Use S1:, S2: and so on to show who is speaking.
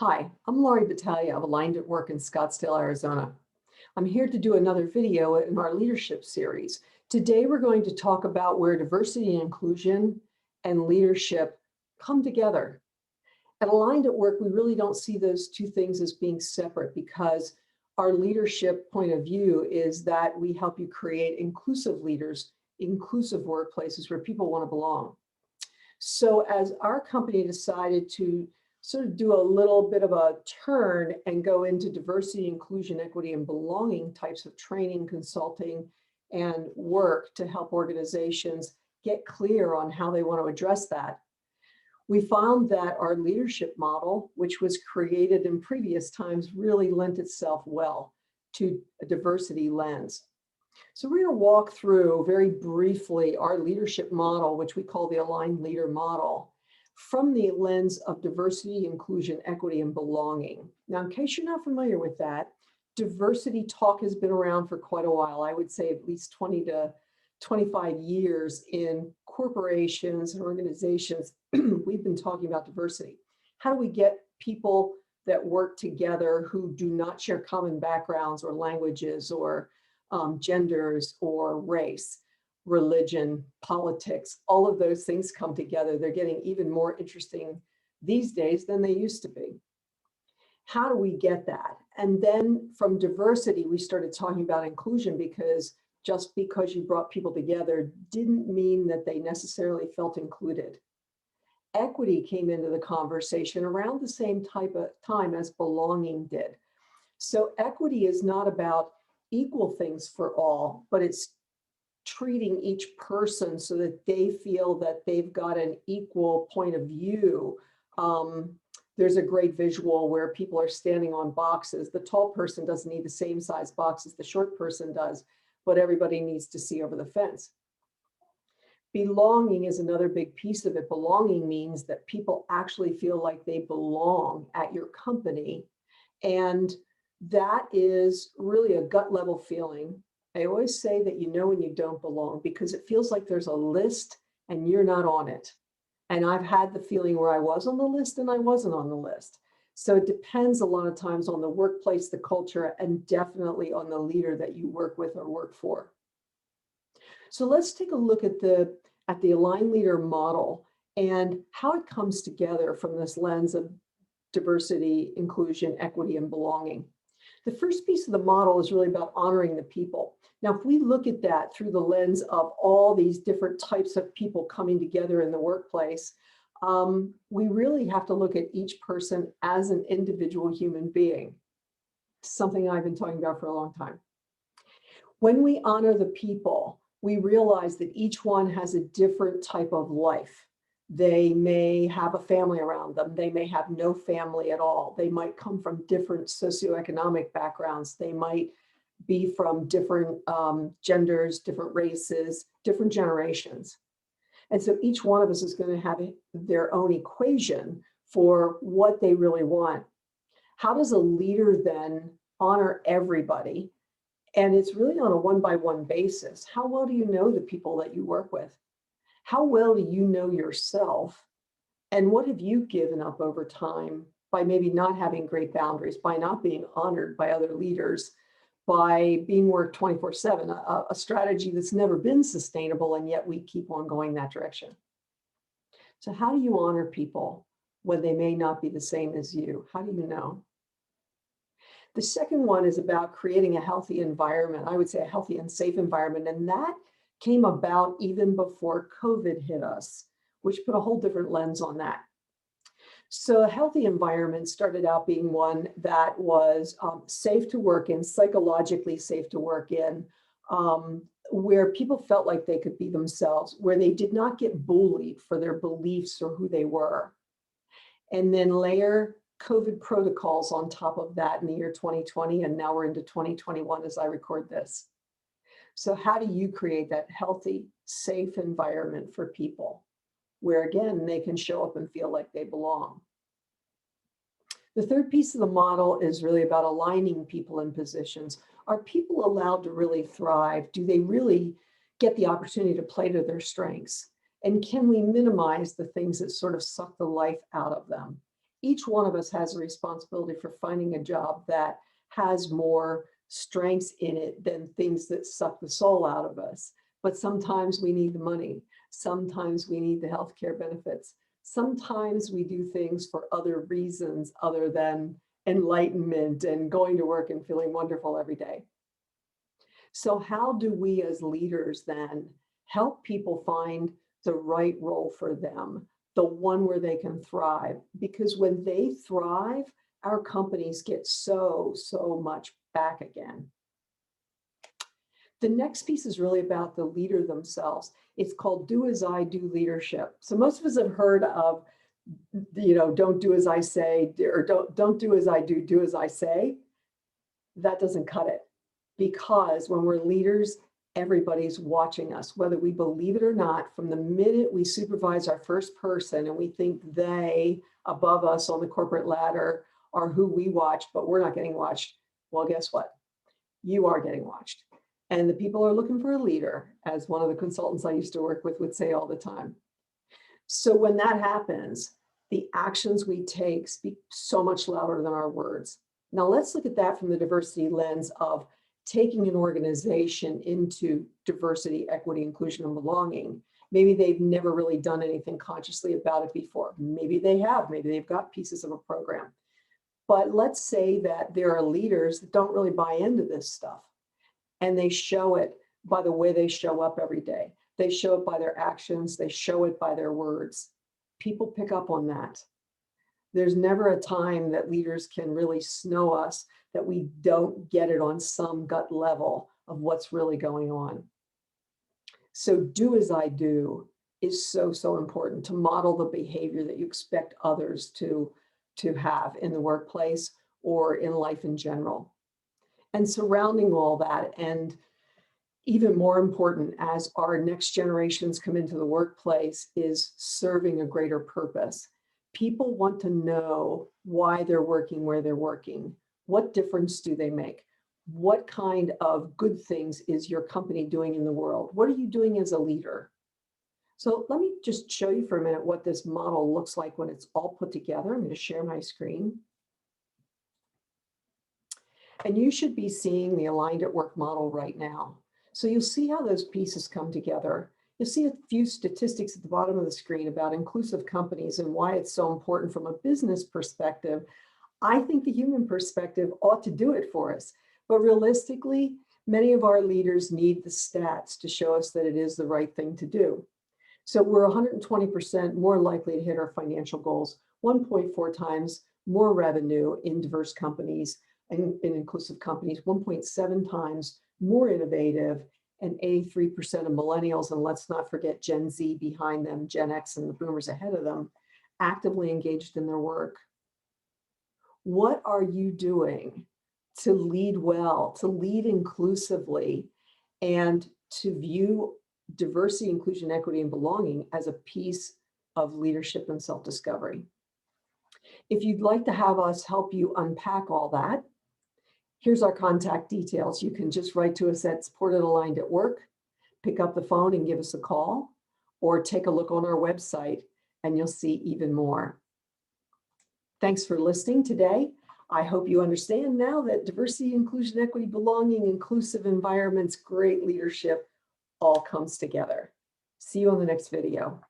S1: Hi, I'm Laurie Battaglia of Aligned at Work in Scottsdale, Arizona. I'm here to do another video in our leadership series. Today, we're going to talk about where diversity and inclusion and leadership come together. At Aligned at Work, we really don't see those two things as being separate because our leadership point of view is that we help you create inclusive leaders, inclusive workplaces where people want to belong. So as our company decided to sort of do a little bit of a turn and go into diversity, inclusion, equity, and belonging types of training, consulting, and work to help organizations get clear on how they want to address that, we found that our leadership model, which was created in previous times, really lent itself well to a diversity lens. So we're going to walk through very briefly our leadership model, which we call the Aligned Leader Model, from the lens of diversity, inclusion, equity, and belonging. Now, in case you're not familiar with that, diversity talk has been around for quite a while. I would say at least 20 to 25 years in corporations and organizations. We've been talking about diversity. How do we get people that work together who do not share common backgrounds or languages or genders or race, religion, politics, all of those things come together. They're getting even more interesting these days than they used to be. How do we get that? And then from diversity, we started talking about inclusion because just because you brought people together didn't mean that they necessarily felt included. Equity came into the conversation around the same type of time as belonging did. So equity is not about equal things for all, but it's treating each person so that they feel that they've got an equal point of view. There's a great visual where people are standing on boxes. The tall person doesn't need the same size box as the short person does, but everybody needs to see over the fence. Belonging is another big piece of it. Belonging means that people actually feel like they belong at your company. And that is really a gut level feeling. I always say that you know when you don't belong because it feels like there's a list and you're not on it. And I've had the feeling where I was on the list and I wasn't on the list. So it depends a lot of times on the workplace, the culture, and definitely on the leader that you work with or work for. So let's take a look at the Aligned Leader Model and how it comes together from this lens of diversity, inclusion, equity, and belonging. The first piece of the model is really about honoring the people. Now, if we look at that through the lens of all these different types of people coming together in the workplace, we really have to look at each person as an individual human being, something I've been talking about for a long time. When we honor the people, we realize that each one has a different type of life. They may have a family around them. They may have no family at all. They might come from different socioeconomic backgrounds. They might be from different genders, different races, different generations. And so each one of us is going to have their own equation for what they really want. How does a leader then honor everybody? And it's really on a one-by-one basis. How well do you know the people that you work with? How well do you know yourself? And what have you given up over time by maybe not having great boundaries, by not being honored by other leaders, by being worked 24/7, a strategy that's never been sustainable, and yet we keep on going that direction. So how do you honor people when they may not be the same as you? How do you know? The second one is about creating a healthy environment. I would say a healthy and safe environment. And that came about even before COVID hit us, which put a whole different lens on that. So a healthy environment started out being one that was safe to work in, psychologically safe to work in, where people felt like they could be themselves, where they did not get bullied for their beliefs or who they were. And then layer COVID protocols on top of that in the year 2020, and now we're into 2021 as I record this. So how do you create that healthy, safe environment for people where, again, they can show up and feel like they belong? The third piece of the model is really about aligning people in positions. Are people allowed to really thrive? Do they really get the opportunity to play to their strengths? And can we minimize the things that sort of suck the life out of them? Each one of us has a responsibility for finding a job that has more strengths in it than things that suck the soul out of us. But sometimes we need the money. Sometimes we need the healthcare benefits. Sometimes we do things for other reasons other than enlightenment and going to work and feeling wonderful every day. So how do we as leaders then help people find the right role for them, the one where they can thrive? Because when they thrive, our companies get so much back again. The next piece is really about the leader themselves. It's called do as I do leadership. So most of us have heard of, don't do as I say, or don't do as I do as I say. That doesn't cut it, because when we're leaders, everybody's watching us, whether we believe it or not. From the minute we supervise our first person and we think they above us on the corporate ladder are who we watch, but we're not getting watched. Well, guess what? You are getting watched. And the people are looking for a leader, as one of the consultants I used to work with would say all the time. So when that happens, the actions we take speak so much louder than our words. Now let's look at that from the diversity lens of taking an organization into diversity, equity, inclusion, and belonging. Maybe they've never really done anything consciously about it before. Maybe they have, maybe they've got pieces of a program. But let's say that there are leaders that don't really buy into this stuff, and they show it by the way they show up every day. They show it by their actions, they show it by their words. People pick up on that. There's never a time that leaders can really snow us that we don't get it on some gut level of what's really going on. So do as I do is so important, to model the behavior that you expect others to have in the workplace or in life in general. And surrounding all that, and even more important as our next generations come into the workplace, is serving a greater purpose. People want to know why they're working where they're working. What difference do they make? What kind of good things is your company doing in the world? What are you doing as a leader? So let me just show you for a minute what this model looks like when it's all put together. I'm going to share my screen. And you should be seeing the Aligned at Work model right now. So you'll see how those pieces come together. You'll see a few statistics at the bottom of the screen about inclusive companies and why it's so important from a business perspective. I think the human perspective ought to do it for us. But realistically, many of our leaders need the stats to show us that it is the right thing to do. So we're 120% more likely to hit our financial goals, 1.4 times more revenue in diverse companies and in inclusive companies, 1.7 times more innovative, and 83% of millennials, and let's not forget Gen Z behind them, Gen X and the boomers ahead of them, actively engaged in their work. What are you doing to lead well, to lead inclusively, and to view diversity, inclusion, equity, and belonging as a piece of leadership and self-discovery? If you'd like to have us help you unpack all that, here's our contact details. You can just write to us at support@aligned@work, pick up the phone and give us a call, or take a look on our website and you'll see even more. Thanks for listening today. I hope you understand now that diversity, inclusion, equity, belonging, inclusive environments, great leadership all comes together. See you on the next video.